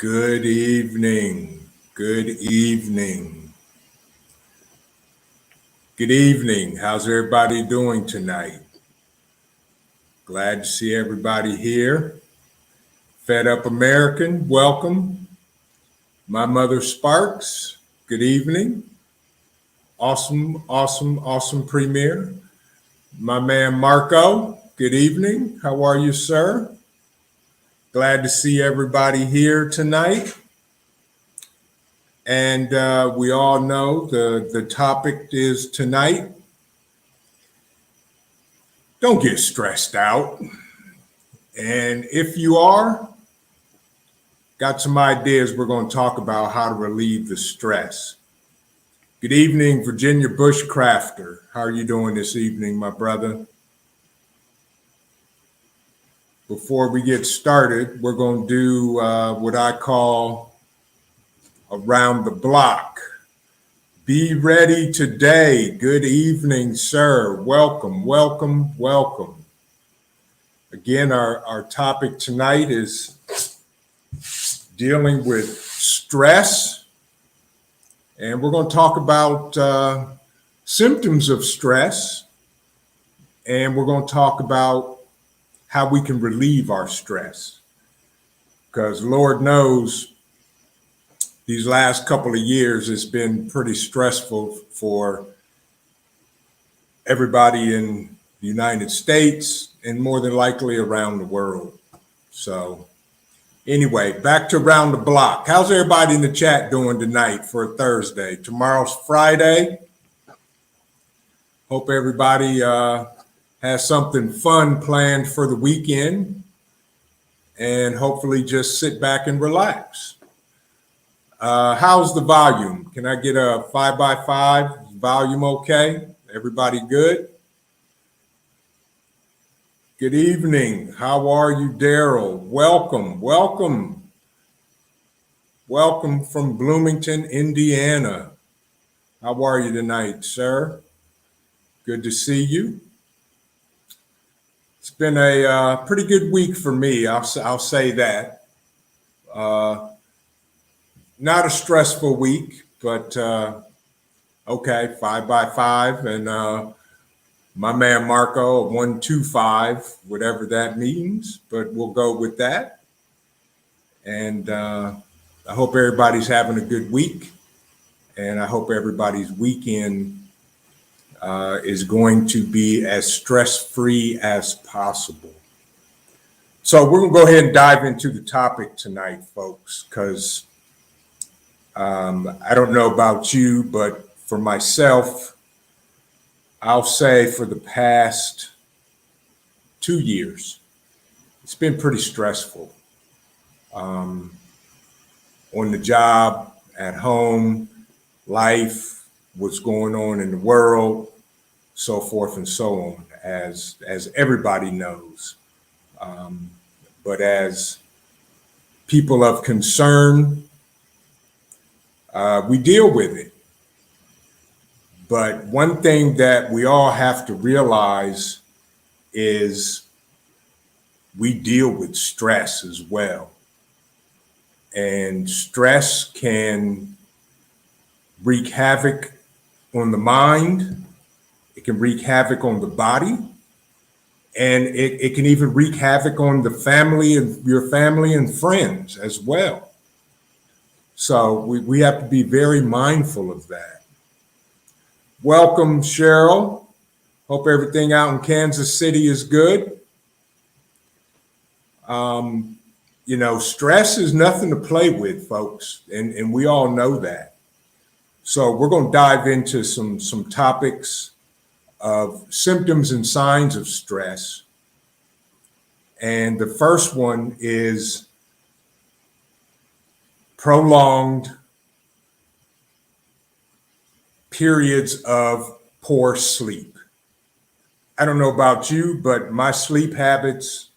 Good evening. Good evening. Good evening. How's everybody doing tonight? Glad to see everybody here. Fed Up American, welcome. My mother Sparks, good evening. Awesome premiere. My man Marco, good evening. How are you, sir? Glad to see everybody here tonight. And we all know the topic is tonight. Don't get stressed out. And if you are, got some ideas we're going to talk about how to relieve the stress. Good evening, Virginia Bushcrafter. How are you doing this evening, my brother? Before we get started, we're going to do what I call around the block. Be ready today. Good evening, sir. Welcome. Again, our topic tonight is dealing with stress. And we're going to talk about symptoms of stress. And we're going to talk about how we can relieve our stress. Because Lord knows, these last couple of years has been pretty stressful for everybody in the United States and more than likely around the world. So anyway, back to Around the Block. How's everybody in the chat doing tonight for a Thursday? Tomorrow's Friday. Hope everybody has something fun planned for the weekend and hopefully just sit back and relax. How's the volume? Can I get a 5x5? Volume okay? Everybody good? Good evening. How are you, Daryl? Welcome from Bloomington, Indiana. How are you tonight, sir? Good to see you. It's been a pretty good week for me. I'll say that. Not a stressful week, but okay, 5x5, and my man Marco, 125, whatever that means, but we'll go with that. And I hope everybody's having a good week, and I hope everybody's weekend is going to be as stress-free as possible. So we're going to go ahead and dive into the topic tonight, folks, because I don't know about you, but for myself, I'll say for the past 2 years, it's been pretty stressful. On the job, at home, life, what's going on in the world, so forth and so on, as everybody knows. But as people of concern, we deal with it. But one thing that we all have to realize is we deal with stress as well. And stress can wreak havoc on the mind. It can wreak havoc on the body. And it can even wreak havoc on the family and your family and friends as well. So we have to be very mindful of that. Welcome, Cheryl. Hope everything out in Kansas City is good. Stress is nothing to play with, folks, and we all know that. So we're going to dive into some topics of symptoms and signs of stress. And the first one is prolonged periods of poor sleep. I don't know about you, but my sleep habits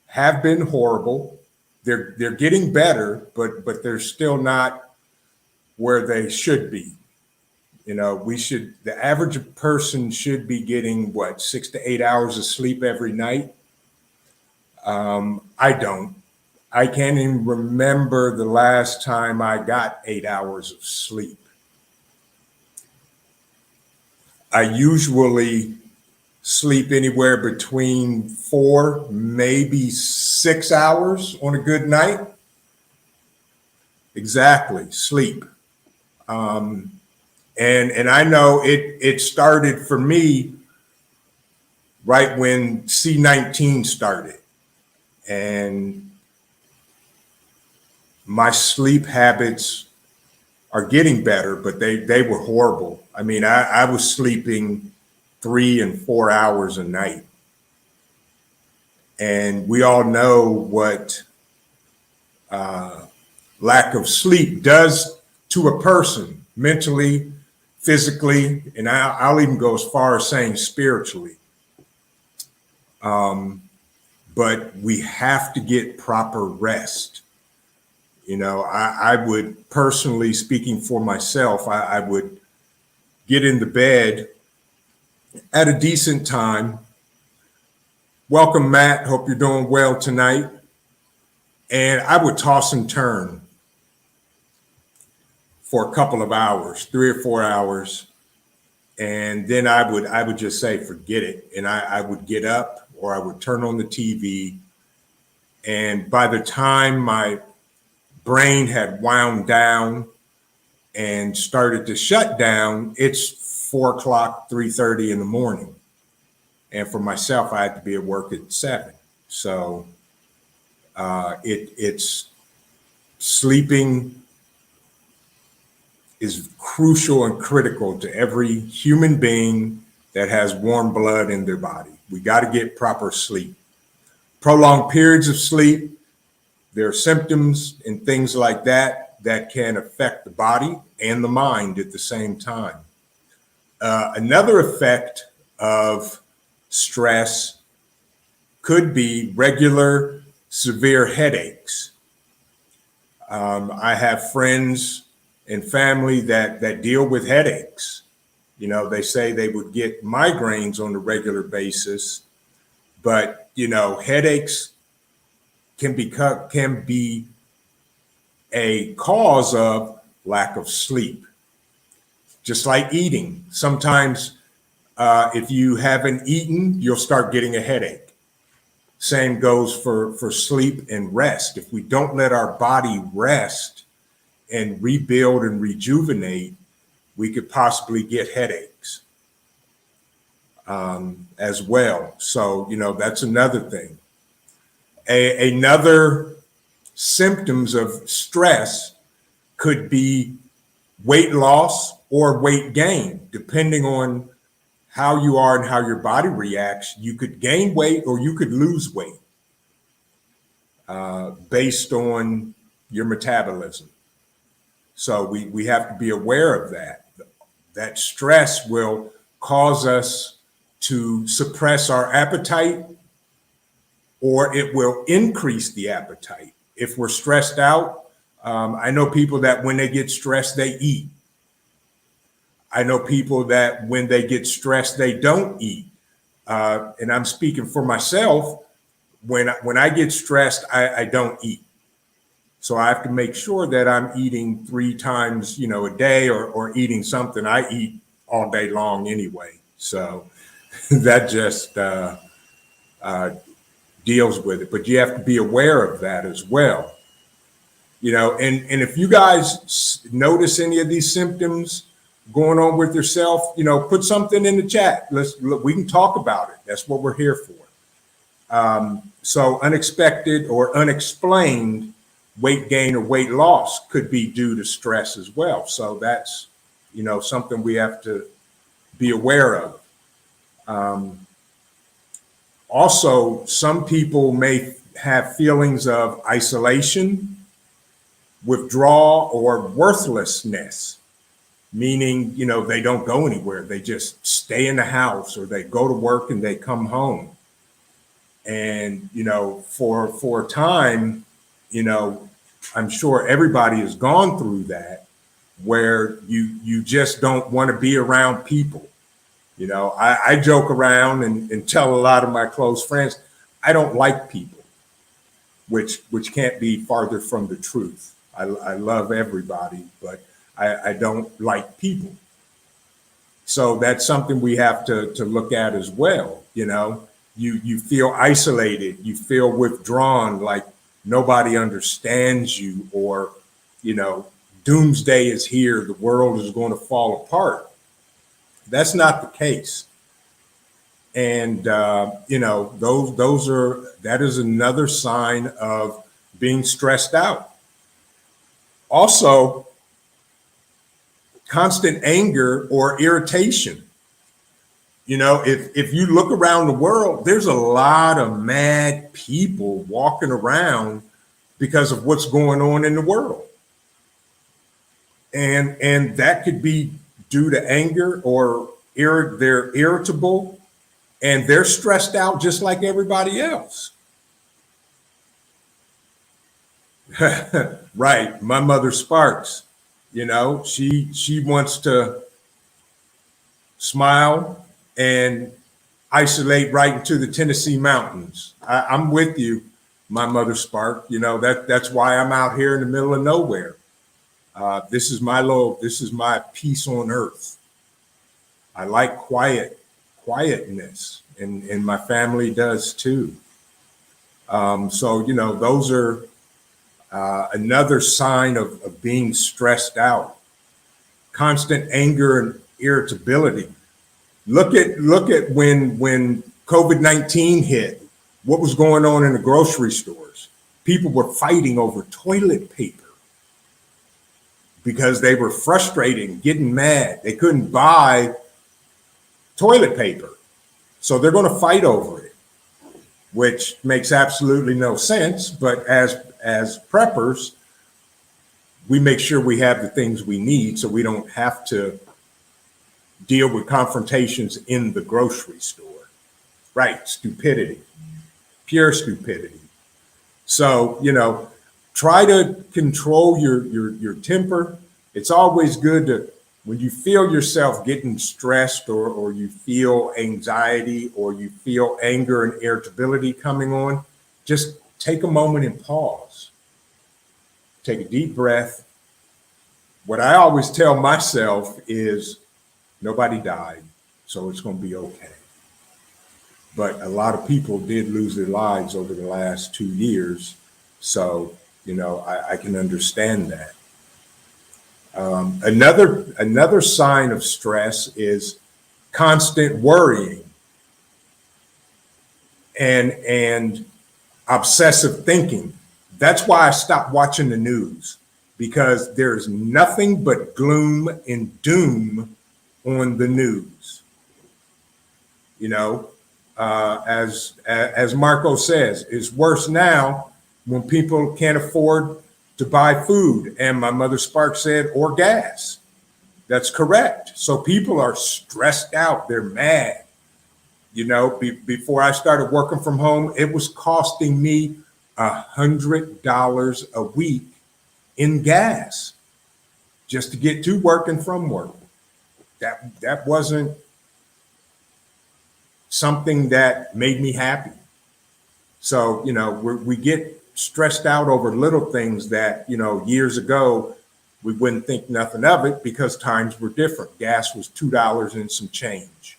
have been horrible. They're getting better, but they're still not where they should be. The average person should be getting 6 to 8 hours of sleep every night. I don't. I can't even remember the last time I got 8 hours of sleep. I usually sleep anywhere between 4, maybe 6 hours on a good night. Exactly, sleep. And I know it started for me right when C-19 started. And my sleep habits are getting better, but they were horrible. I mean, I was sleeping 3 and 4 hours a night. And we all know what lack of sleep does to a person mentally, physically, and I'll even go as far as saying spiritually. But we have to get proper rest. You know, I would personally, speaking for myself, I would get into bed at a decent time. Welcome, Matt. Hope you're doing well tonight. And I would toss and turn for a couple of hours, 3 or 4 hours. And then I would just say, forget it. And I would get up or I would turn on the TV. And by the time my brain had wound down and started to shut down, it's 4 o'clock, 3:30 in the morning. And for myself, I had to be at work at 7. So it's sleeping is crucial and critical to every human being that has warm blood in their body. We got to get proper sleep. Prolonged periods of sleep, there are symptoms and things like that that can affect the body and the mind at the same time. Another effect of stress could be regular severe headaches. I have friends and family that deal with headaches. You know, they say they would get migraines on a regular basis, but you know, headaches can be a cause of lack of sleep. Just like eating. Sometimes if you haven't eaten, you'll start getting a headache. Same goes for sleep and rest. If we don't let our body rest and rebuild and rejuvenate, we could possibly get headaches as well. So, you know, that's another thing. Another symptoms of stress could be weight loss or weight gain, depending on how you are and how your body reacts. You could gain weight or you could lose weight based on your metabolism. So we have to be aware of that. That stress will cause us to suppress our appetite, or it will increase the appetite. If we're stressed out, I know people that when they get stressed, they eat. I know people that when they get stressed, they don't eat. And I'm speaking for myself. When I get stressed, I don't eat. So I have to make sure that I'm eating 3 times, you know, a day or eating something. I eat all day long anyway. So that just deals with it. But you have to be aware of that as well. You know, and if you guys notice any of these symptoms going on with yourself, you know, put something in the chat. We can talk about it. That's what we're here for. So unexpected or unexplained weight gain or weight loss could be due to stress as well. So that's, you know, something we have to be aware of. Also, some people may have feelings of isolation, withdrawal, or worthlessness, meaning, you know, they don't go anywhere. They just stay in the house, or they go to work and they come home. And, you know, for a time, you know, I'm sure everybody has gone through that, where you just don't want to be around people. You know, I joke around and tell a lot of my close friends, I don't like people. which can't be farther from the truth. I love everybody, but I don't like people. So that's something we have to look at as well. You know, you feel isolated, you feel withdrawn, like nobody understands you, or, you know, doomsday is here, the world is going to fall apart. That's not the case. And you know, that is another sign of being stressed out. Also, constant anger or irritation. You know, if you look around the world, there's a lot of mad people walking around because of what's going on in the world. And that could be due to anger, or they're irritable and they're stressed out just like everybody else. Right. My mother Sparks, you know, she wants to smile and isolate right into the Tennessee mountains. I'm with you, my mother Spark. You know, that's why I'm out here in the middle of nowhere. This is my peace on earth. I like quietness, and my family does too. So, you know, those are another sign of being stressed out. Constant anger and irritability. Look at when COVID-19 hit, what was going on in the grocery stores. People were fighting over toilet paper because they were frustrated, getting mad. They couldn't buy toilet paper. So they're going to fight over it, which makes absolutely no sense. But as preppers, we make sure we have the things we need so we don't have to deal with confrontations in the grocery store. Right, stupidity, pure stupidity. So, you know, try to control your temper. It's always good to, when you feel yourself getting stressed, or you feel anxiety, or you feel anger and irritability coming on, just take a moment and pause. Take a deep breath. What I always tell myself is, nobody died, so it's going to be okay. But a lot of people did lose their lives over the last 2 years. So, you know, I can understand that. Another sign of stress is constant worrying and obsessive thinking. That's why I stopped watching the news, because there's nothing but gloom and doom on the news. You know, as Marco says, it's worse now when people can't afford to buy food. And my mother Sparks said, or gas. That's correct. So people are stressed out. They're mad. You know, before I started working from home, it was costing me $100 a week in gas just to get to work and from work. That wasn't something that made me happy. So, you know, we get stressed out over little things that, you know, years ago, we wouldn't think nothing of it because times were different. Gas was $2 and some change.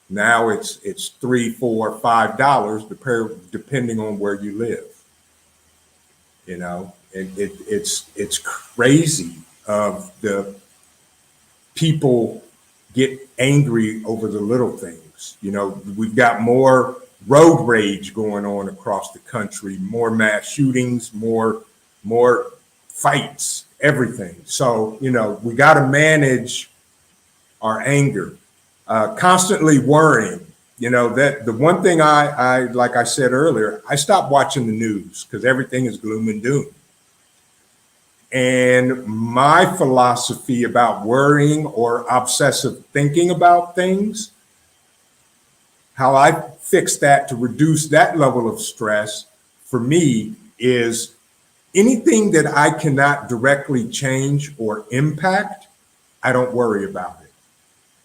Now it's $3, $4, $5, depending on where you live. You know, it's crazy of the people get angry over the little things. You know, we've got more road rage going on across the country, more mass shootings, more fights, everything. So, you know, we got to manage our anger, constantly worrying. You know, that the one thing I like I said earlier, I stopped watching the news because everything is gloom and doom. And my philosophy about worrying or obsessive thinking about things, how I fix that to reduce that level of stress for me is anything that I cannot directly change or impact, I don't worry about it.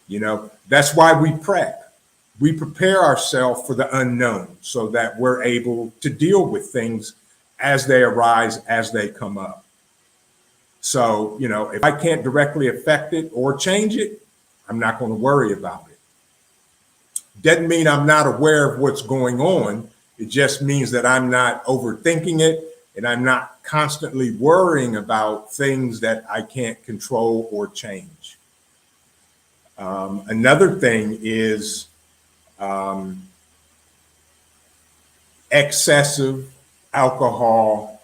You know, that's why we prep. we prepare ourselves for the unknown so that we're able to deal with things as they arise, as they come up. So, if I can't directly affect it or change it, I'm not going to worry about it. Doesn't mean I'm not aware of what's going on. It just means that I'm not overthinking it and I'm not constantly worrying about things that I can't control or change. Another thing is excessive alcohol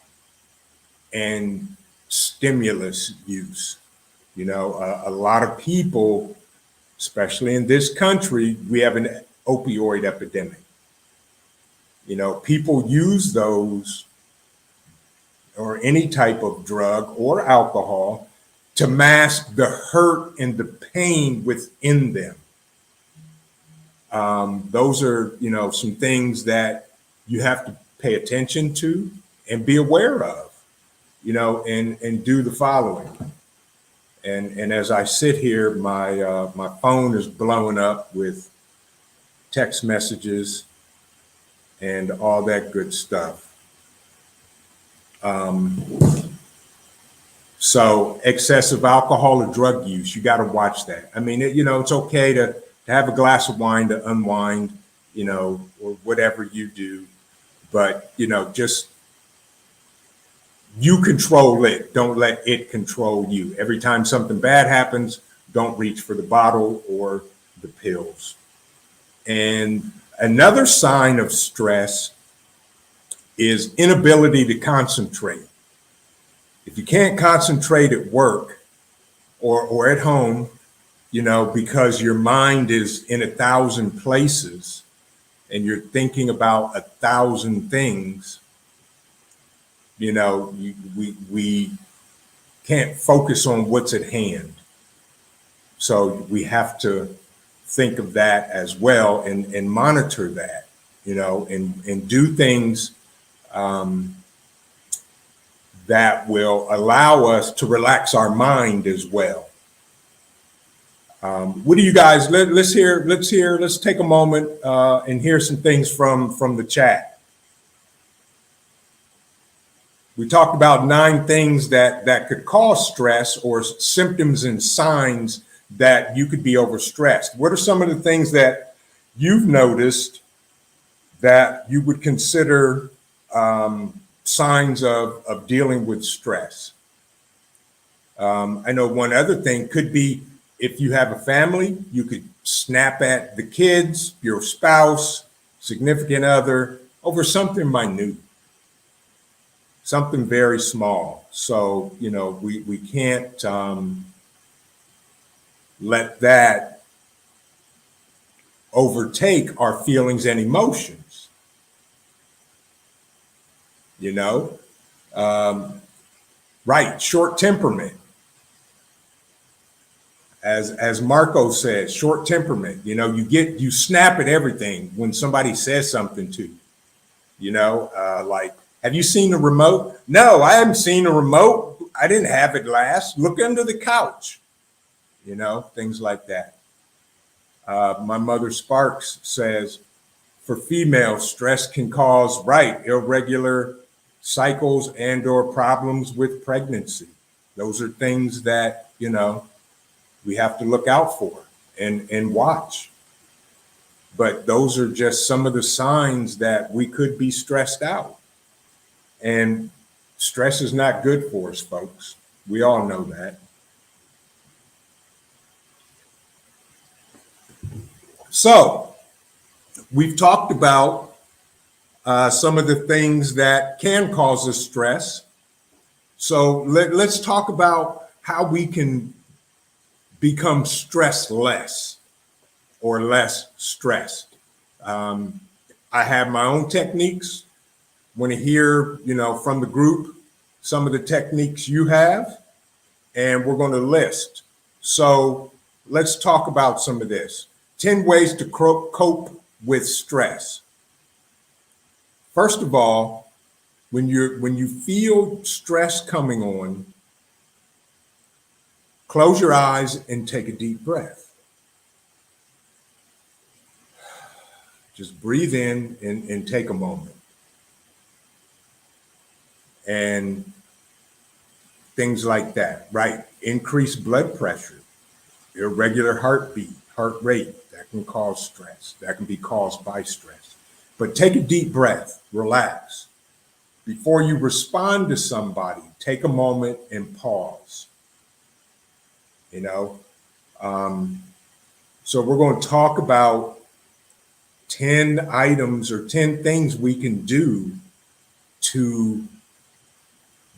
and stimulus use. A lot of people, especially in this country, we have an opioid epidemic. People use those or any type of drug or alcohol to mask the hurt and the pain within them. Those are, some things that you have to pay attention to and be aware of, and do the following. And as I sit here, my phone is blowing up with text messages and all that good stuff. So excessive alcohol or drug use, you got to watch that. I mean, it's okay to have a glass of wine to unwind, or whatever you do, but just you control it. Don't let it control you. Every time something bad happens, don't reach for the bottle or the pills. And another sign of stress is inability to concentrate. If you can't concentrate at work or at home, because your mind is in 1,000 places and you're thinking about 1,000 things, we can't focus on what's at hand. So we have to think of that as well and monitor that, and do things that will allow us to relax our mind as well. What do you guys, let's take a moment and hear some things from the chat. We talked about 9 things that could cause stress or symptoms and signs that you could be overstressed. What are some of the things that you've noticed that you would consider signs of dealing with stress? I know one other thing could be if you have a family, you could snap at the kids, your spouse, significant other over something minute, something very small. So, we can't let that overtake our feelings and emotions. Right, short temperament. As Marco said, short temperament. You snap at everything when somebody says something to you. Like, have you seen the remote? No, I haven't seen the remote. I didn't have it last. Look under the couch. Things like that. My mother Sparks says, for females, stress can cause irregular cycles and or problems with pregnancy. Those are things that, we have to look out for and watch. But those are just some of the signs that we could be stressed out. And stress is not good for us, folks. We all know that. So we've talked about some of the things that can cause us stress. So let's talk about how we can become stressless or less stressed. I have my own techniques. Want to hear, from the group, some of the techniques you have, and we're going to list. So let's talk about some of this. 10 ways to cope with stress. First of all, when you feel stress coming on, close your eyes and take a deep breath. Just breathe in and take a moment. And things like that, right? Increased blood pressure, irregular heartbeat, heart rate, that can cause stress. That can be caused by stress. But take a deep breath, relax. Before you respond to somebody, take a moment and pause. You know, so we're going to talk about 10 items or 10 things we can do to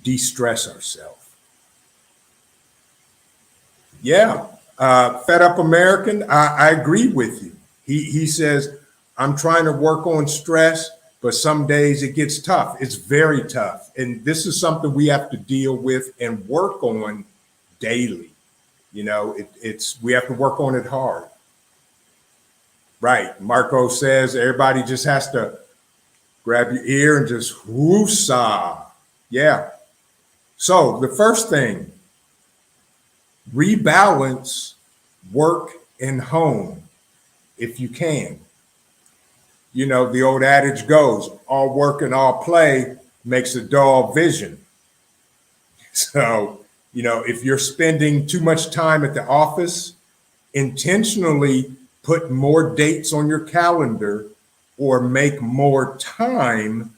de-stress ourselves. Yeah, Fed Up American, I agree with you. He says, I'm trying to work on stress, but some days it gets tough. It's very tough. And this is something we have to deal with and work on daily. You know, we have to work on it hard. Right. Marco says everybody just has to grab your ear and just whoosah. Yeah. So the first thing, rebalance work and home if you can. You know, the old adage goes, all work and all play makes a dull vision. So, you know, if you're spending too much time at the office, intentionally put more dates on your calendar or make more time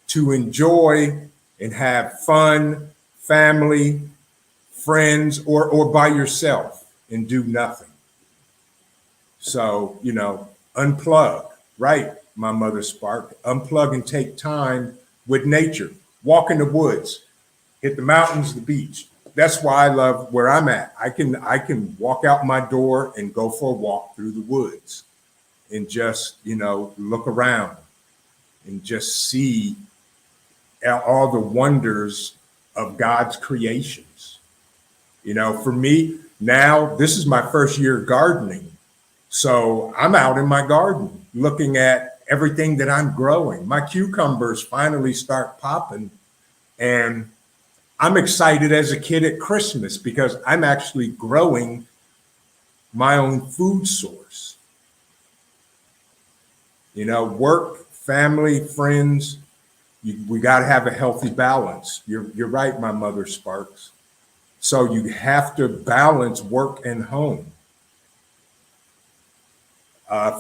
to enjoy and have fun, family, friends, or by yourself and do nothing. So, you know, unplug, right? My mother spark, unplug and take time with nature, walk in the woods, hit the mountains, the beach. That's why I love where I'm at. I can walk out my door and go for a walk through the woods and just, you know, look around and just see all the wonders of God's creations. You know, for me now, this is my first year gardening. So I'm out in my garden looking at everything that I'm growing. My cucumbers finally start popping, and I'm excited as a kid at Christmas because I'm actually growing my own food source. You know, work, family, friends, we got to have a healthy balance. You're right, my mother Sparks. So you have to balance work and home.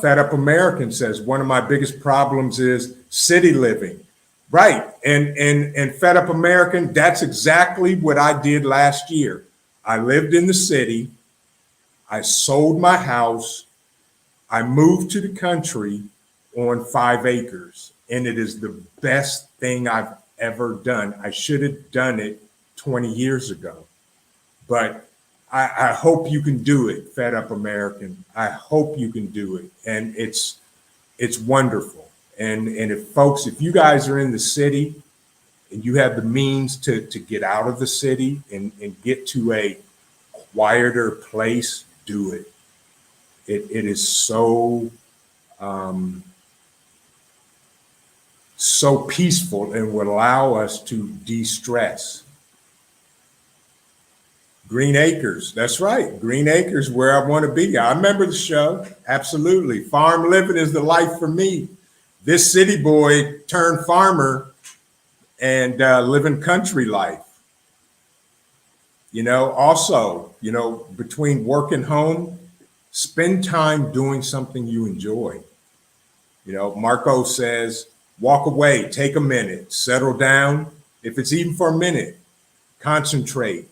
Fed Up American says, one of my biggest problems is city living. Right. And Fed Up American, that's exactly what I did last year. I lived in the city. I sold my house. I moved to the country on 5 acres. And it is the best thing I've ever done. I should have done it 20 years ago. But I hope you can do it, Fed Up American. I hope you can do it. And it's wonderful. And if you guys are in the city and you have the means to get out of the city and get to a quieter place, do it. It is so peaceful and will allow us to de-stress. Green Acres, that's right. Green Acres, where I want to be. I remember the show. Absolutely. Farm living is the life for me. This city boy turned farmer and living country life. You know, also, you know, between work and home, spend time doing something you enjoy. You know, Marco says, walk away, take a minute, settle down. If it's even for a minute, concentrate.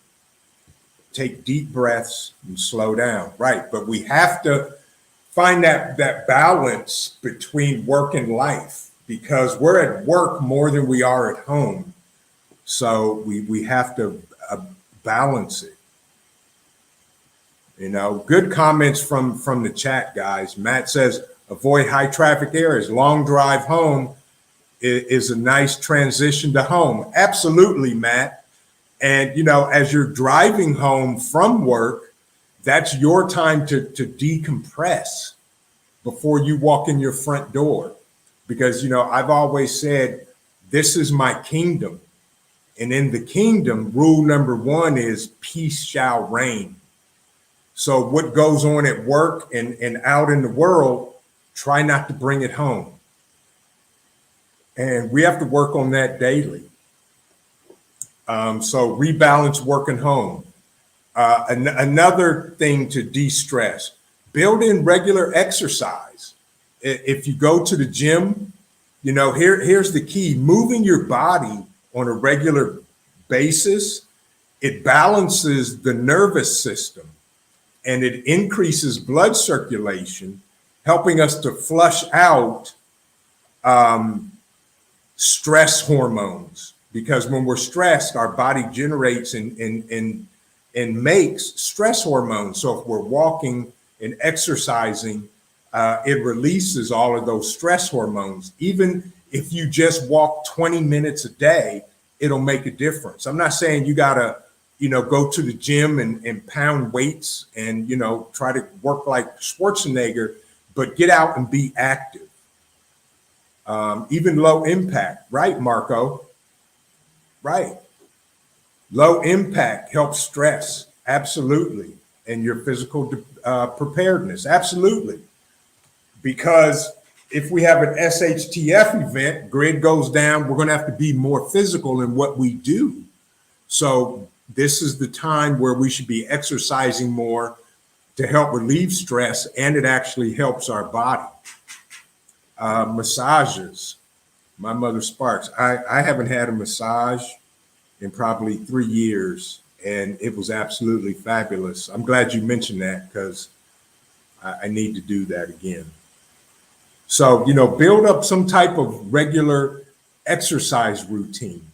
Take deep breaths and slow down. Right. But we have to find that balance between work and life because we're at work more than we are at home. So we have to balance it. You know, good comments from the chat, guys. Matt says, avoid high traffic areas. Long drive home is a nice transition to home. Absolutely, Matt. And, you know, as you're driving home from work, that's your time to decompress before you walk in your front door. Because, you know, I've always said, this is my kingdom. And in the kingdom, rule number 1 is peace shall reign. So what goes on at work and out in the world try not to bring it home. And we have to work on that daily. So rebalance work and home. Another thing to de-stress, build in regular exercise. If you go to the gym, here's the key: moving your body on a regular basis, it balances the nervous system and it increases blood circulation, helping us to flush out stress hormones. Because when we're stressed, our body generates and makes stress hormones. So if we're walking and exercising, it releases all of those stress hormones. Even if you just walk 20 minutes a day, it'll make a difference. I'm not saying you gotta, go to the gym and pound weights and, try to work like Schwarzenegger, but get out and be active. Even low impact, right, Marco? Right. Low impact helps stress, absolutely. And your physical preparedness, absolutely. Because if we have an SHTF event, grid goes down, we're going to have to be more physical in what we do. So this is the time where we should be exercising more to help relieve stress, and it actually helps our body. Massages. My mother Sparks. I haven't had a massage in probably 3 years, and it was absolutely fabulous. I'm glad you mentioned that because I need to do that again. So, build up some type of regular exercise routine.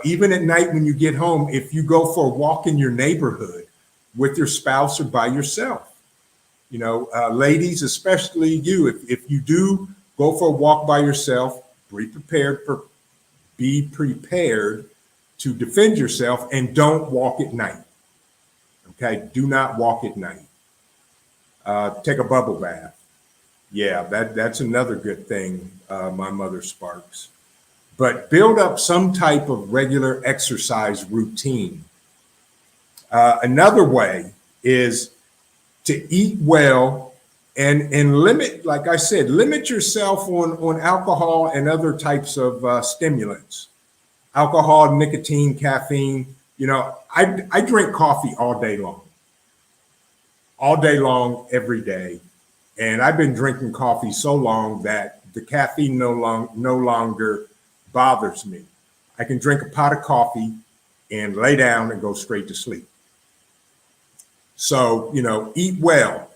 Even at night when you get home, if you go for a walk in your neighborhood with your spouse or by yourself, ladies, especially you, if you do go for a walk by yourself, be prepared to defend yourself, and don't walk at night. Okay, do not walk at night. Take a bubble bath. Yeah, that's another good thing, my mother Sparks. But build up some type of regular exercise routine. Another way is to eat well and limit, like I said, limit yourself on alcohol and other types of stimulants. Alcohol, nicotine, caffeine. I drink coffee all day long, every day. And I've been drinking coffee so long that the caffeine no longer bothers me. I can drink a pot of coffee and lay down and go straight to sleep. So, eat well.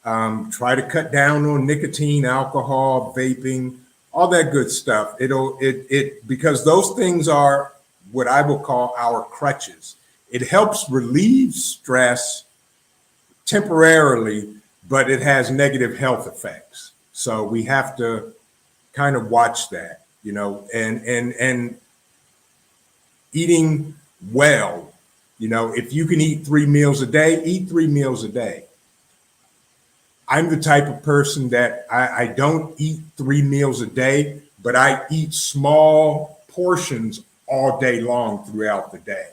Try to cut down on nicotine, alcohol, vaping, all that good stuff. Because those things are what I will call our crutches. It helps relieve stress temporarily, but it has negative health effects. So we have to kind of watch that, and eating well. If you can eat 3 meals a day, eat 3 meals a day. I'm the type of person that I don't eat 3 meals a day, but I eat small portions all day long throughout the day.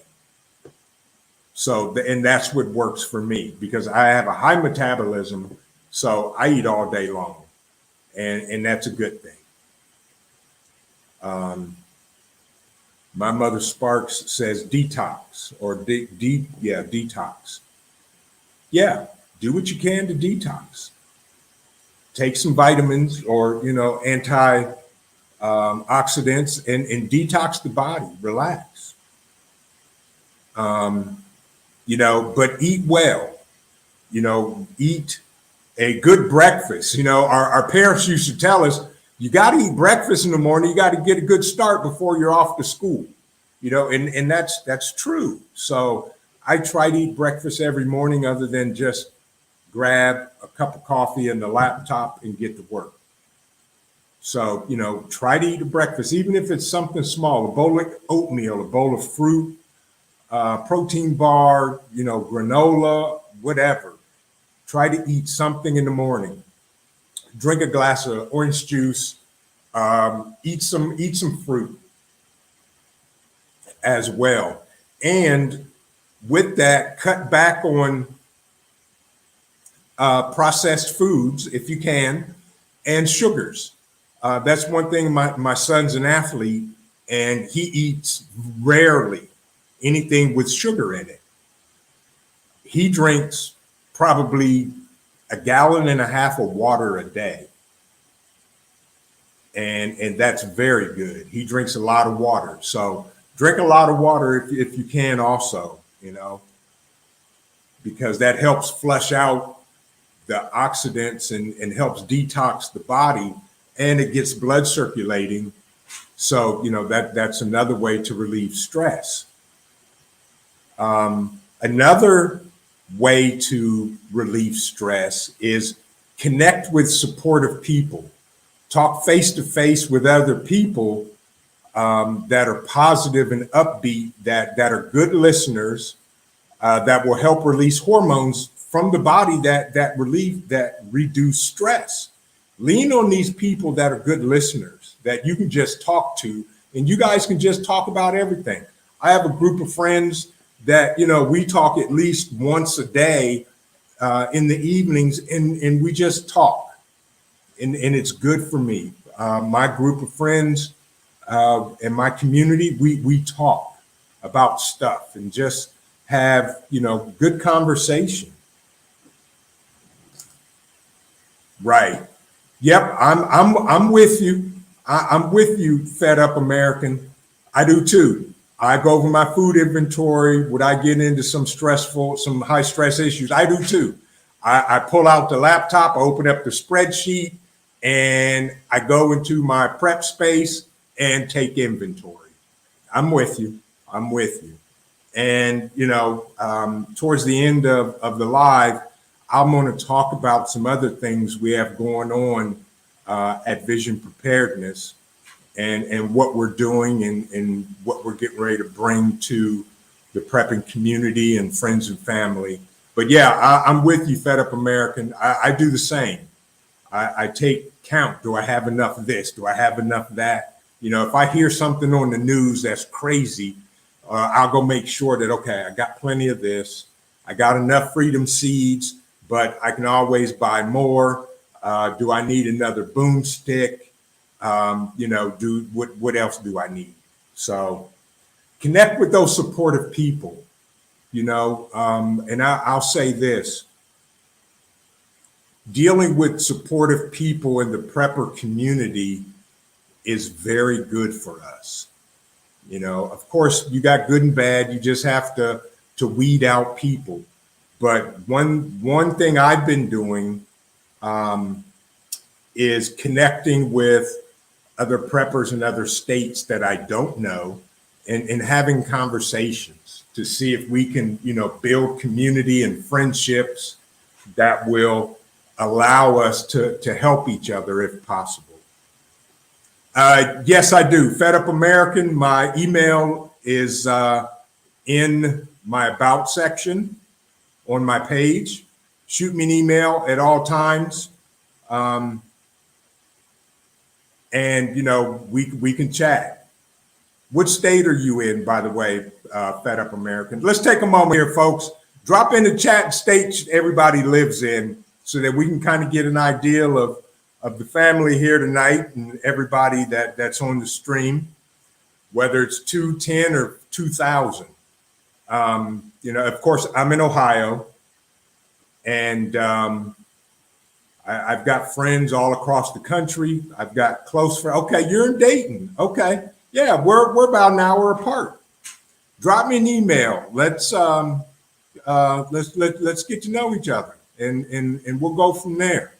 So, and that's what works for me because I have a high metabolism, so I eat all day long, and that's a good thing. My mother Sparks says detox or detox. Yeah, do what you can to detox. Take some vitamins or antioxidants and detox the body. Relax. But eat well. Eat a good breakfast. Our parents used to tell us, you got to eat breakfast in the morning. You got to get a good start before you're off to school. And that's true. So I try to eat breakfast every morning other than just grab a cup of coffee and the laptop and get to work. So, try to eat a breakfast, even if it's something small, a bowl of oatmeal, a bowl of fruit, protein bar, granola, whatever. Try to eat something in the morning. Drink a glass of orange juice, eat some fruit as well. And with that, cut back on processed foods if you can, and sugars. That's one thing. My son's an athlete, and he eats rarely anything with sugar in it. He drinks probably 1.5 gallons of water a day. And that's very good. He drinks a lot of water. So drink a lot of water if you can also, because that helps flush out the oxidants and helps detox the body, and it gets blood circulating. So, that's another way to relieve stress. Another way to relieve stress is connect with supportive people. Talk face to face with other people that are positive and upbeat, that are good listeners, that will help release hormones from the body that reduce stress. Lean on these people that are good listeners that you can just talk to, and you guys can just talk about everything. I have a group of friends that, we talk at least once a day in the evenings, and we just talk. And it's good for me. My group of friends and my community, we talk about stuff and just have, good conversation. Right. Yep. I'm with you. I'm with you, Fed Up American. I do too. I go over my food inventory. Would I get into some high stress issues? I do too. I pull out the laptop, I open up the spreadsheet, and I go into my prep space and take inventory. I'm with you. And, towards the end of the live, I'm going to talk about some other things we have going on at Vision Preparedness and what we're doing and what we're getting ready to bring to the prepping community and friends and family. But yeah, I'm with you, Fed Up American. I do the same. I take count. Do I have enough of this? Do I have enough of that? If I hear something on the news that's crazy, I'll go make sure that, okay, I got plenty of this. I got enough freedom seeds, but I can always buy more. Do I need another boomstick? What else do I need? So connect with those supportive people, and I'll say this. Dealing with supportive people in the prepper community is very good for us. Of course, you got good and bad. You just have to weed out people. But one thing I've been doing is connecting with other preppers in other states that I don't know and having conversations to see if we can, build community and friendships that will allow us to help each other if possible. Yes, I do. Fed Up American, my email is in my About section on my page. Shoot me an email at all times. And, we can chat. What state are you in, by the way, Fed Up American? Let's take a moment here, folks. Drop in the chat state everybody lives in so that we can kind of get an idea of the family here tonight and everybody that's on the stream, whether it's 210 or 2000. Of course, I'm in Ohio, and I've got friends all across the country. I've got close friends. Okay, you're in Dayton. Okay, yeah, we're about an hour apart. Drop me an email. Let's get to know each other, and we'll go from there.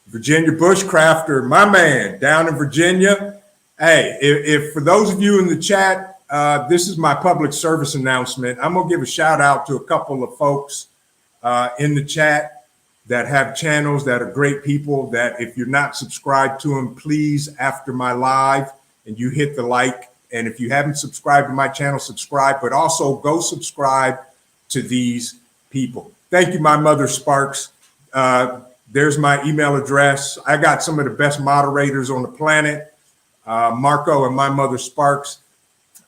Virginia Bushcrafter, my man, down in Virginia. Hey, if for those of you in the chat, this is my public service announcement. I'm gonna give a shout out to a couple of folks in the chat that have channels that are great people, that if you're not subscribed to them, please, after my live, and you hit the like. And if you haven't subscribed to my channel, subscribe, but also go subscribe to these people. Thank you, my mother Sparks. There's my email address. I got some of the best moderators on the planet, Marco and my mother Sparks.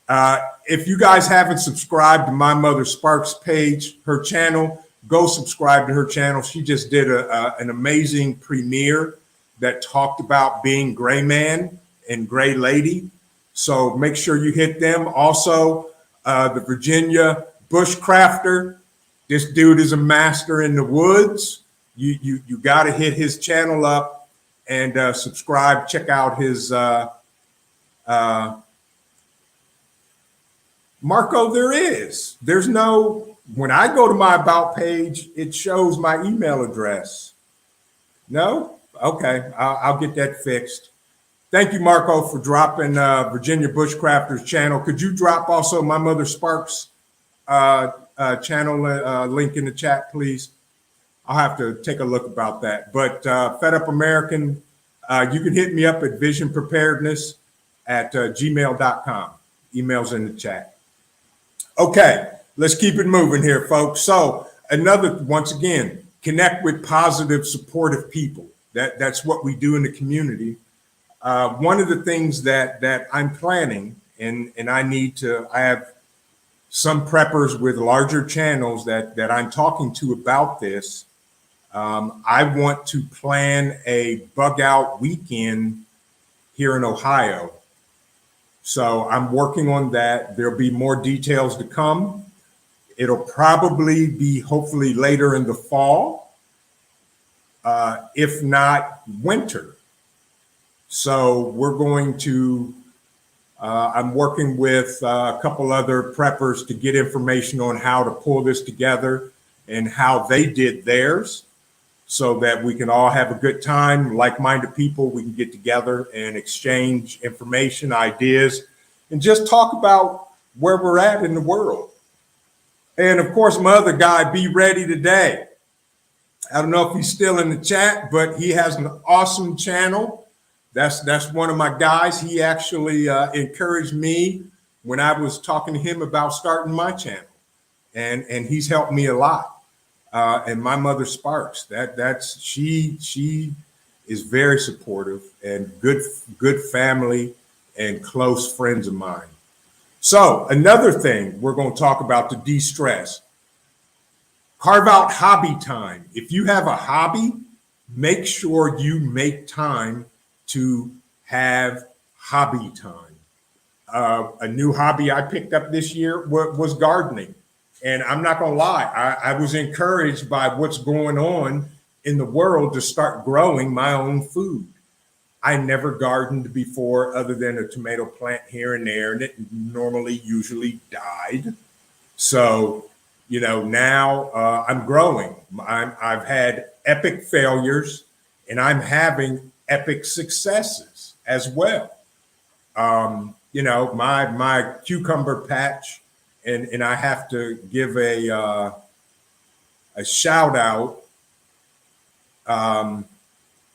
If you guys haven't subscribed to My Mother Sparks page, her channel, go subscribe to her channel. She just did an amazing premiere that talked about being gray man and gray lady. So make sure you hit them. Also, the Virginia bushcrafter. This dude is a master in the woods. You got to hit his channel up and subscribe. Check out his Marco. There's no, when I go to my about page, it shows my email address. No? Okay, I'll get that fixed. Thank you, Marco, for dropping Virginia Bushcrafters channel. Could you drop also My Mother Sparks channel link in the chat, please? I'll have to take a look about that. But Fed Up American, you can hit me up at visionpreparedness@gmail.com. Email's in the chat. Okay, let's keep it moving here, folks. So once again, connect with positive, supportive people. That's what we do in the community. One of the things that I'm planning, and I have some preppers with larger channels that I'm talking to about this. I want to plan a bug out weekend here in Ohio. So I'm working on that. There'll be more details to come. It'll probably be hopefully later in the fall, if not winter. So we're going to, I'm working with a couple other preppers to get information on how to pull this together and how they did theirs so that we can all have a good time. Like-minded people, we can get together and exchange information, ideas, and just talk about where we're at in the world. And of course, my other guy, Be Ready Today. I don't know if he's still in the chat, but he has an awesome channel. That's one of my guys. He actually encouraged me when I was talking to him about starting my channel, and he's helped me a lot. And My Mother Sparks, she is very supportive and good family and close friends of mine. So another thing we're going to talk about to de-stress. Carve out hobby time. If you have a hobby, make sure you make time to have hobby time. A new hobby I picked up this year was gardening. And I'm not going to lie, I was encouraged by what's going on in the world to start growing my own food. I never gardened before other than a tomato plant here and there, and it usually died. So, now I'm growing. I've had epic failures, and I'm having epic successes as well. My cucumber patch, and I have to give a shout out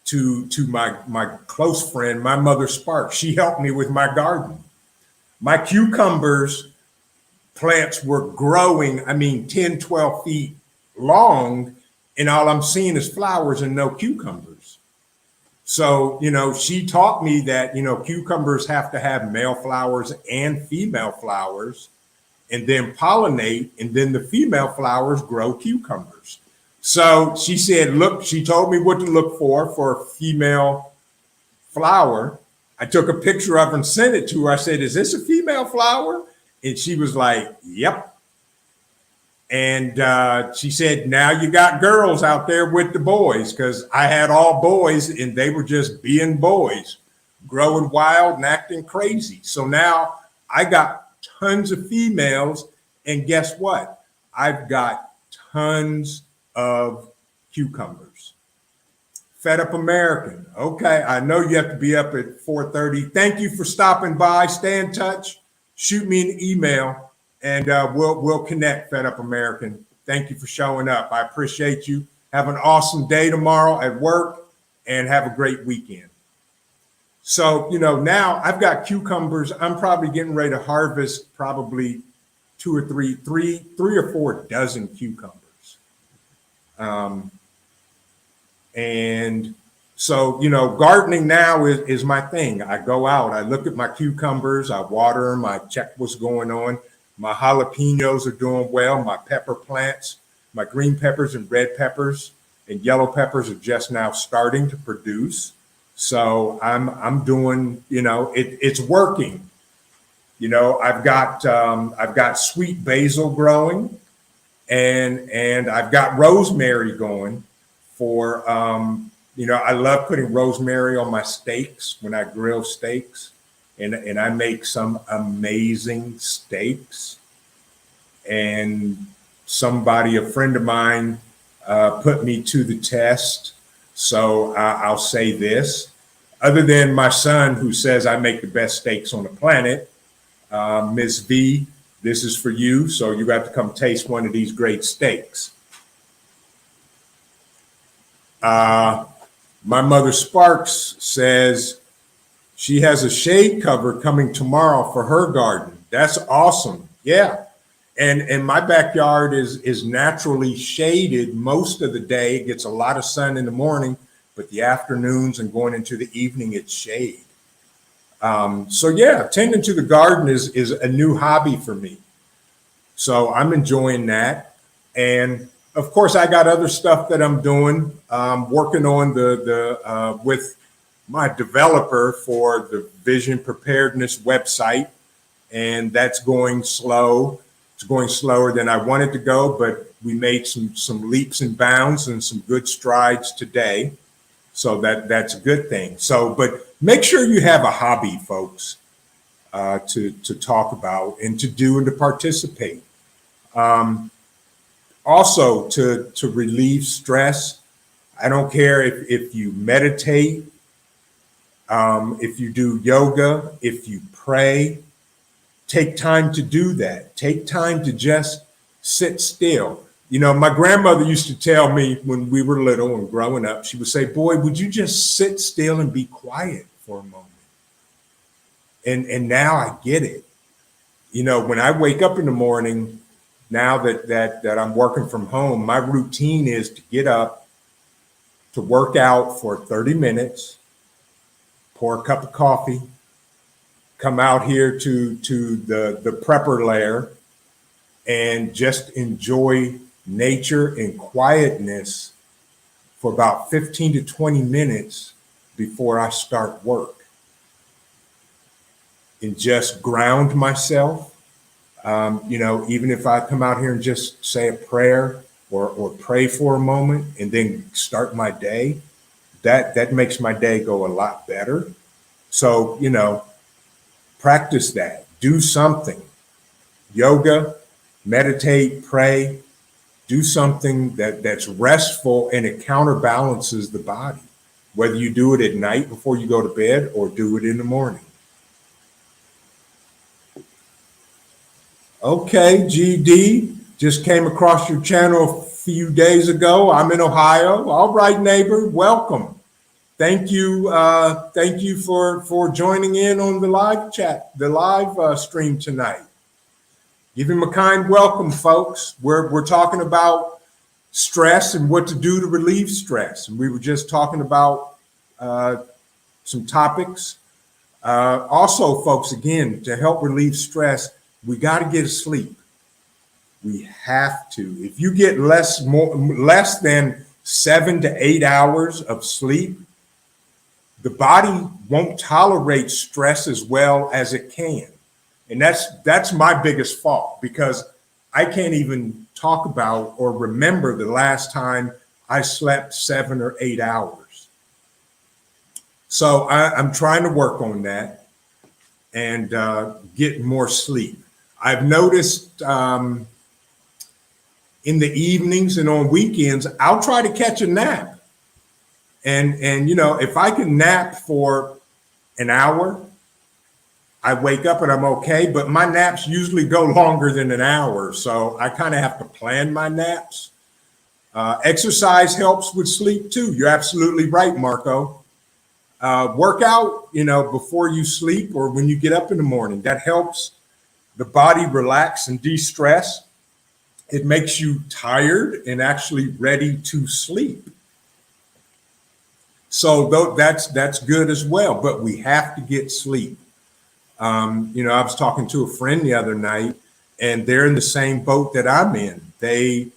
to my close friend, My Mother Sparks. She helped me with my garden. My cucumbers plants were growing, 10, 12 feet long, and all I'm seeing is flowers and no cucumbers. So, she taught me that, cucumbers have to have male flowers and female flowers and then pollinate, and then the female flowers grow cucumbers. So she said, look, she told me what to look for a female flower. I took a picture of her and sent it to her. I said, is this a female flower? And she was like, yep. And she said, now you got girls out there with the boys, because I had all boys and they were just being boys, growing wild and acting crazy. So now I got tons of females, and guess what? I've got tons of cucumbers. Fed Up American. Okay, I know you have to be up at 4:30. Thank you for stopping by. Stay in touch. Shoot me an email, and we'll connect, Fed Up American. Thank you for showing up. I appreciate you. Have an awesome day tomorrow at work, and have a great weekend. So, now I've got cucumbers. I'm probably getting ready to harvest probably three or four dozen cucumbers. And So, gardening now is my thing. I go out, I look at my cucumbers, I water them, I check what's going on. My jalapenos are doing well. My pepper plants, my green peppers and red peppers and yellow peppers are just now starting to produce. So I'm doing, it's working. I've got sweet basil growing, and I've got rosemary going for I love putting rosemary on my steaks when I grill steaks, and I make some amazing steaks. And a friend of mine, put me to the test. So I'll say this: other than my son, who says I make the best steaks on the planet, Miss V, this is for you. So you got to come taste one of these great steaks. My mother Sparks says she has a shade cover coming tomorrow for her garden. That's awesome. Yeah. And my backyard is naturally shaded most of the day. It gets a lot of sun in the morning, but the afternoons and going into the evening, it's shade. So yeah, tending to the garden is a new hobby for me. So I'm enjoying that. And of course, I got other stuff that I'm doing, working on with my developer for the Vision Preparedness website, and that's going slow. It's going slower than I wanted to go, but we made some leaps and bounds and some good strides today. So that's a good thing. So, but make sure you have a hobby, folks, to talk about and to do and to participate. Also, to relieve stress, I don't care if you meditate, if you do yoga, if you pray, take time to do that. Take time to just sit still. My grandmother used to tell me when we were little and growing up, she would say, boy, would you just sit still and be quiet for a moment? And now I get it. When I wake up in the morning, now that I'm working from home, my routine is to get up, to work out for 30 minutes, pour a cup of coffee, come out here to the prepper layer, and just enjoy nature and quietness for about 15 to 20 minutes before I start work. And just ground myself. Even if I come out here and just say a prayer or pray for a moment and then start my day, that makes my day go a lot better. So, practice that. Do something. Yoga, meditate, pray. Do something that's restful and it counterbalances the body, whether you do it at night before you go to bed or do it in the morning. Okay, GD, just came across your channel a few days ago. I'm in Ohio. All right, neighbor, welcome. Thank you for joining in on the live chat, the live stream tonight. Give him a kind welcome, folks. We're talking about stress and what to do to relieve stress. And we were just talking about some topics. Also, folks, again, to help relieve stress, we got to get sleep. We have to. If you get less than 7 to 8 hours of sleep, the body won't tolerate stress as well as it can. And that's my biggest fault, because I can't even talk about or remember the last time I slept 7 or 8 hours. So I'm trying to work on that and get more sleep. I've noticed in the evenings and on weekends, I'll try to catch a nap. And if I can nap for an hour, I wake up and I'm okay, but my naps usually go longer than an hour. So I kind of have to plan my naps. Exercise helps with sleep too. You're absolutely right, Marco. Work out, before you sleep or when you get up in the morning. That helps the body relax and de-stress. It makes you tired and actually ready to sleep. So though that's good as well, but we have to get sleep. I was talking to a friend the other night, and they're in the same boat that I'm in. They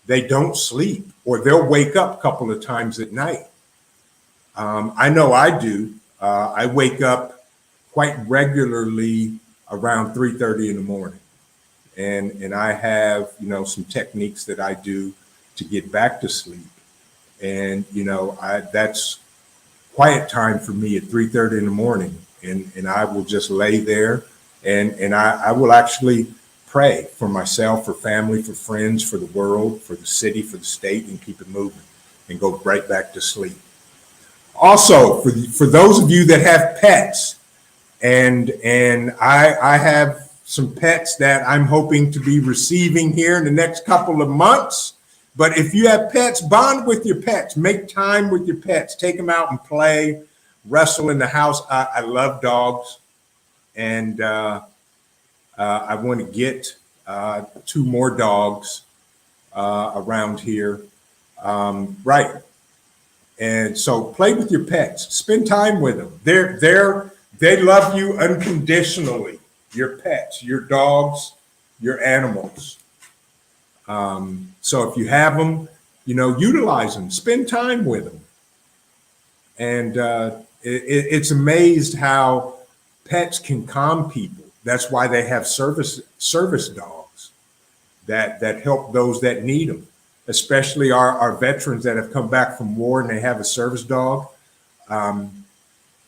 don't sleep, or they'll wake up a couple of times at night. I know I do. I wake up quite regularly around 3:30 in the morning, and I have some techniques that I do to get back to sleep, and that's quiet time for me at 3:30 in the morning, and I will just lay there, and I will actually pray for myself, for family, for friends, for the world, for the city, for the state, and keep it moving, and go right back to sleep. Also, for those of you that have pets, and I have some pets that I'm hoping to be receiving here in the next couple of months. But if you have pets, bond with your pets. Make time with your pets. Take them out and play, wrestle in the house. I love dogs, and I want to get 2 more dogs around here. Right. And so play with your pets. Spend time with them. They love you unconditionally. Your pets, your dogs, your animals. So if you have them, utilize them. Spend time with them. And it's amazed how pets can calm people. That's why they have service dogs that help those that need them, especially our veterans that have come back from war and they have a service dog.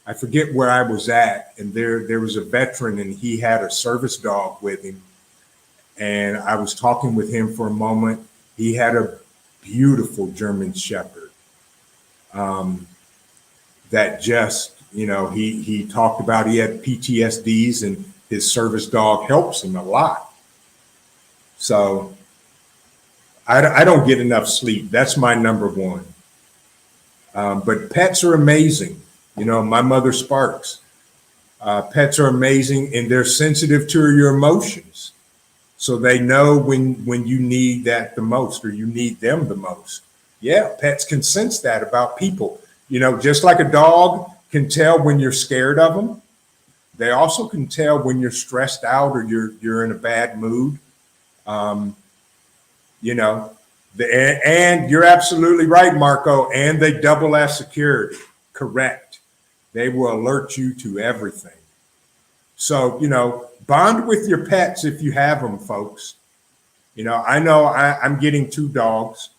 I forget where I was at, and there was a veteran and he had a service dog with him. And I was talking with him for a moment. He had a beautiful German Shepherd that just, he talked about he had PTSDs and his service dog helps him a lot. So I don't get enough sleep. That's my number one. But pets are amazing. My mother Sparks. Pets are amazing, and they're sensitive to your emotions. So they know when you need that the most, or you need them the most. Yeah, pets can sense that about people. Just like a dog can tell when you're scared of them, they also can tell when you're stressed out or you're in a bad mood. And you're absolutely right, Marco. And they double as security. Correct. They will alert you to everything. So, bond with your pets if you have them, folks. I know I'm getting 2 dogs,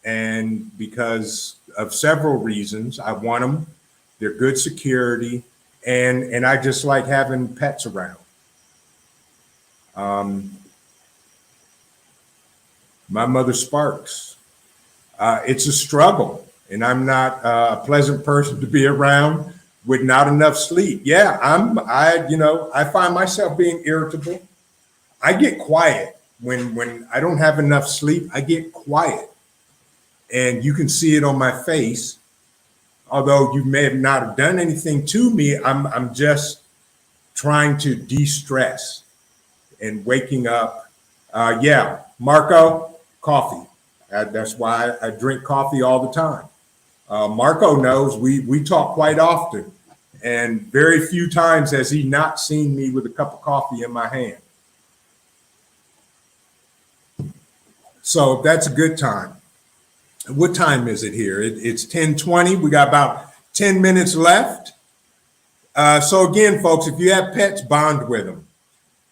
and because of several reasons, I want them. They're good security, and I just like having pets around. My mother Sparks. It's a struggle, and I'm not a pleasant person to be around with not enough sleep. Yeah, I find myself being irritable. I get quiet when I don't have enough sleep. I get quiet, and you can see it on my face. Although you may have not have done anything to me, I'm just trying to de-stress and waking up. Yeah, Marco, coffee. That's why I drink coffee all the time. Marco knows we talk quite often, and very few times has he not seen me with a cup of coffee in my hand. So that's a good time. What time is it here? It's 10:20. We got about 10 minutes left. So again, folks, if you have pets, bond with them.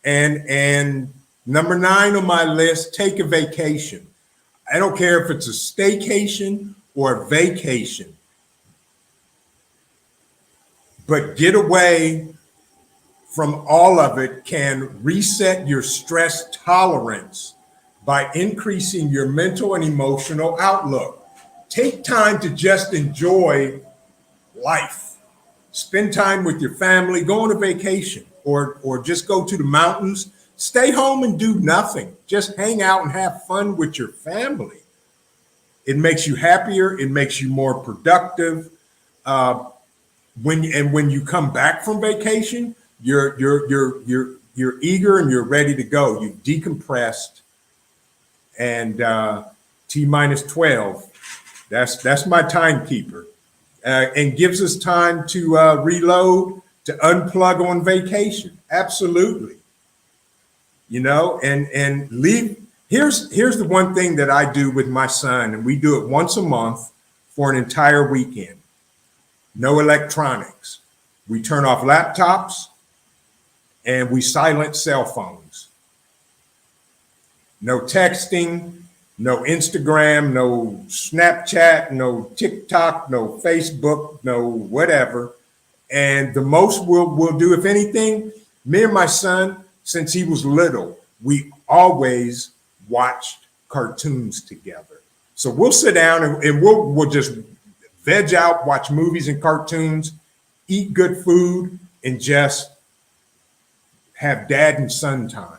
And number 9 on my list, take a vacation. I don't care if it's a staycation or a vacation, but get away from all of it can reset your stress tolerance by increasing your mental and emotional outlook. Take time to just enjoy life. Spend time with your family, go on a vacation, or just go to the mountains. Stay home and do nothing. Just hang out and have fun with your family. It makes you happier. It makes you more productive. When you come back from vacation, you're eager and you're ready to go. You've decompressed. And T-12, that's my timekeeper. and gives us time to reload, to unplug on vacation. Absolutely. And leave. Here's the one thing that I do with my son, and we do it once a month for an entire weekend. No electronics. We turn off laptops and we silence cell phones. No texting, no Instagram, no Snapchat, no TikTok, no Facebook, no whatever. And the most we'll do, if anything, me and my son, since he was little, we always watched cartoons together. So we'll sit down and we'll just veg out, watch movies and cartoons, eat good food, and just have dad and son time.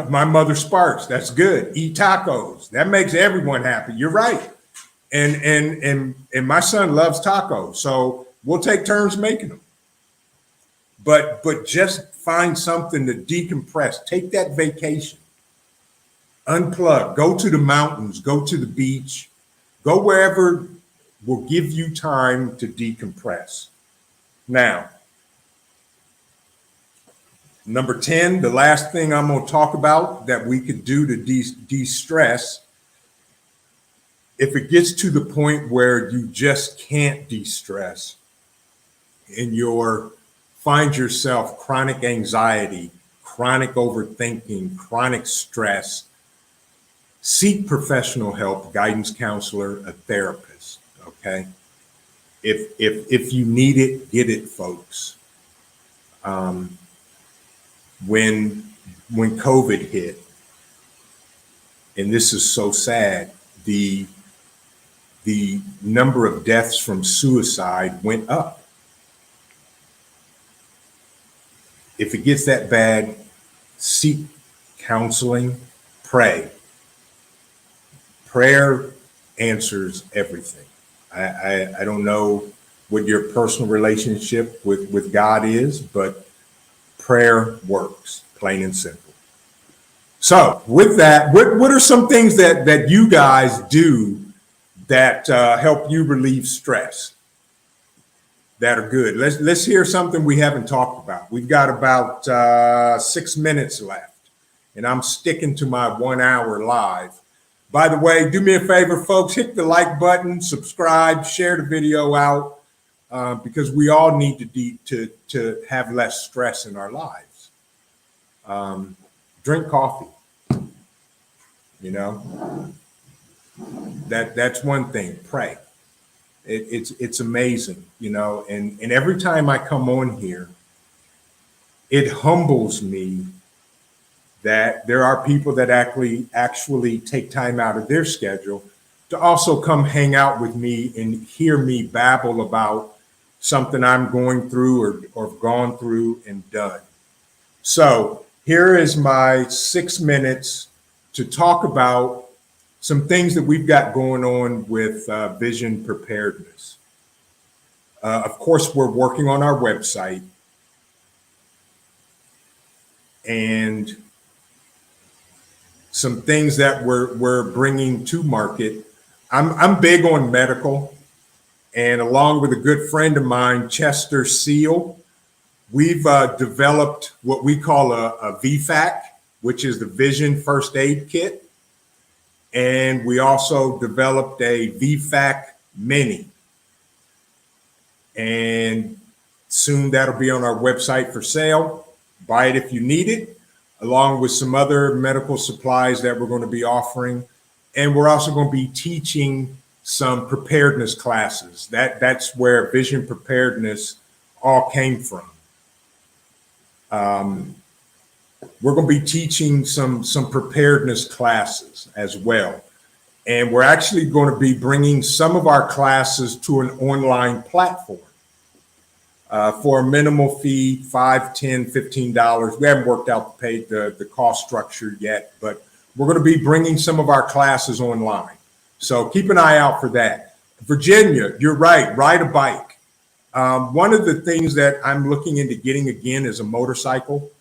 My mother Sparks, that's good. Eat tacos. That makes everyone happy. You're right. And my son loves tacos. So we'll take turns making them. But just find something to decompress. Take that vacation. Unplug. Go to the mountains. Go to the beach. Go wherever will give you time to decompress. Now, number 10, the last thing I'm going to talk about that we could do to de-stress, if it gets to the point where you just can't de-stress and find yourself chronic anxiety, chronic overthinking, chronic stress, seek professional help, guidance counselor, a therapist, okay? If you need it, get it, folks. When COVID hit, and this is so sad, the number of deaths from suicide went up. If it gets that bad, seek counseling, pray. Prayer answers everything. I don't know what your personal relationship with God is, but prayer works, plain and simple. So with that, what are some things that you guys do that help you relieve stress that are good? Let's hear something we haven't talked about. We've got about 6 minutes left, and I'm sticking to my 1 hour live. By the way, do me a favor, folks, hit the like button, subscribe, share the video out, because we all need to have less stress in our lives. Drink coffee, that's one thing. Pray. It's amazing, and every time I come on here, it humbles me that there are people that actually take time out of their schedule to also come hang out with me and hear me babble about something I'm going through or gone through and done. So here is my 6 minutes to talk about some things that we've got going on with Vision Preparedness. Of course, we're working on our website, and some things that we're bringing to market. I'm big on medical, and along with a good friend of mine, Chester Seal, we've developed what we call a VFAC, which is the Vision First Aid Kit. And we also developed a VFAC Mini. And soon that'll be on our website for sale. Buy it if you need it, along with some other medical supplies that we're going to be offering. And we're also going to be teaching some preparedness classes. That's where Vision Preparedness all came from. We're going to be teaching some preparedness classes as well. And we're actually going to be bringing some of our classes to an online platform for a minimal fee, $5, $10, $15. We haven't worked out the cost structure yet, but we're going to be bringing some of our classes online. So keep an eye out for that. Virginia, you're right, ride a bike. One of the things that I'm looking into getting again is a motorcycle.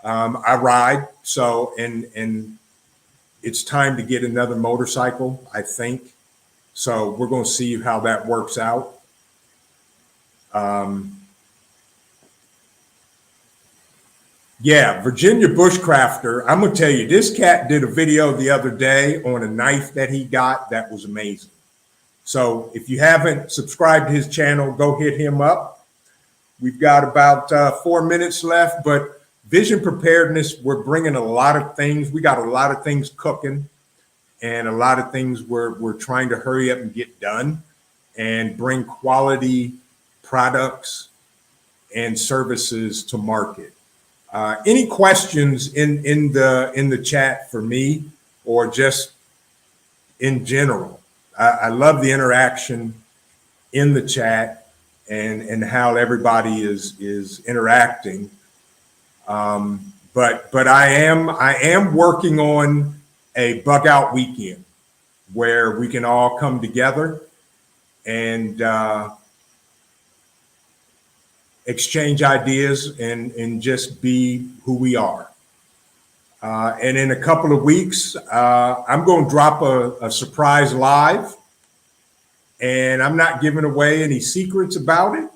I ride, so and it's time to get another motorcycle, I think. So we're going to see how that works out. Yeah, Virginia Bushcrafter. I'm going to tell you, this cat did a video the other day on a knife that he got that was amazing. So if you haven't subscribed to his channel, go hit him up. We've got about 4 minutes left, but Vision Preparedness, we're bringing a lot of things. We got a lot of things cooking and a lot of things we're trying to hurry up and get done and bring quality products and services to market. Any questions in the chat for me or just in general? I love the interaction in the chat and how everybody is interacting. But I am working on a bug out weekend where we can all come together and exchange ideas and just be who we are. And in a couple of weeks, I'm going to drop a surprise live, and I'm not giving away any secrets about it,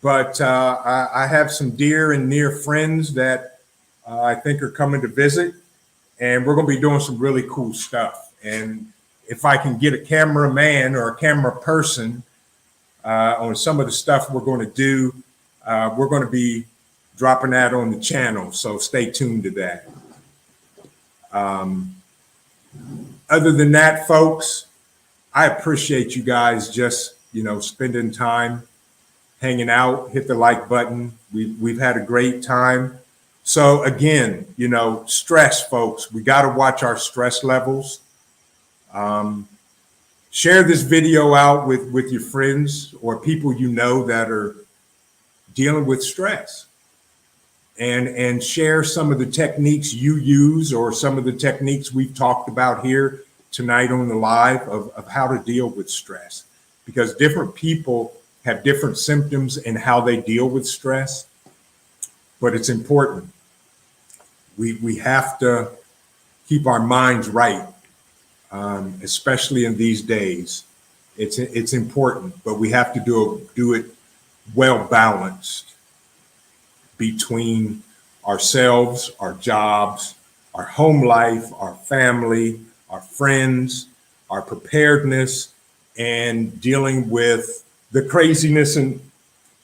but I have some dear and near friends that I think are coming to visit, and we're going to be doing some really cool stuff. And if I can get a cameraman or a camera person on some of the stuff we're going to do, we're going to be dropping that on the channel, so stay tuned to that. Other than that, folks, I appreciate you guys just, spending time hanging out. Hit the like button. We've had a great time. So again, stress, folks, we got to watch our stress levels. Share this video out with your friends or people that are dealing with stress, and share some of the techniques you use or some of the techniques we've talked about here tonight on the live of how to deal with stress, because different people have different symptoms and how they deal with stress. But it's important. We have to keep our minds right, especially in these days. It's important, but we have to do it well balanced between ourselves, our jobs, our home life, our family, our friends, our preparedness, and dealing with the craziness in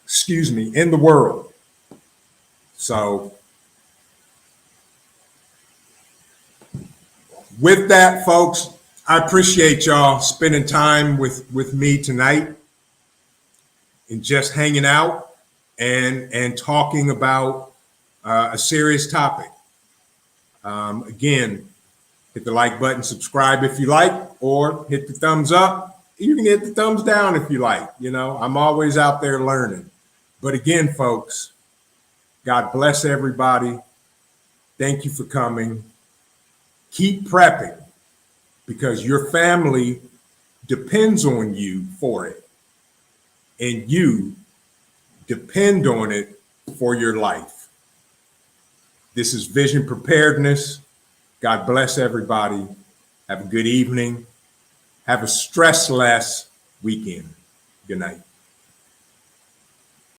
the world. So with that, folks, I appreciate y'all spending time with me tonight and just hanging out and talking about a serious topic. Again, hit the like button, subscribe if you like, or hit the thumbs up. You can hit the thumbs down if you like. I'm always out there learning. But again, folks, God bless everybody. Thank you for coming. Keep prepping, because your family depends on you for it, and you depend on it for your life. This is Vision Preparedness. God bless everybody. Have a good evening. Have a stress-less weekend. Good night.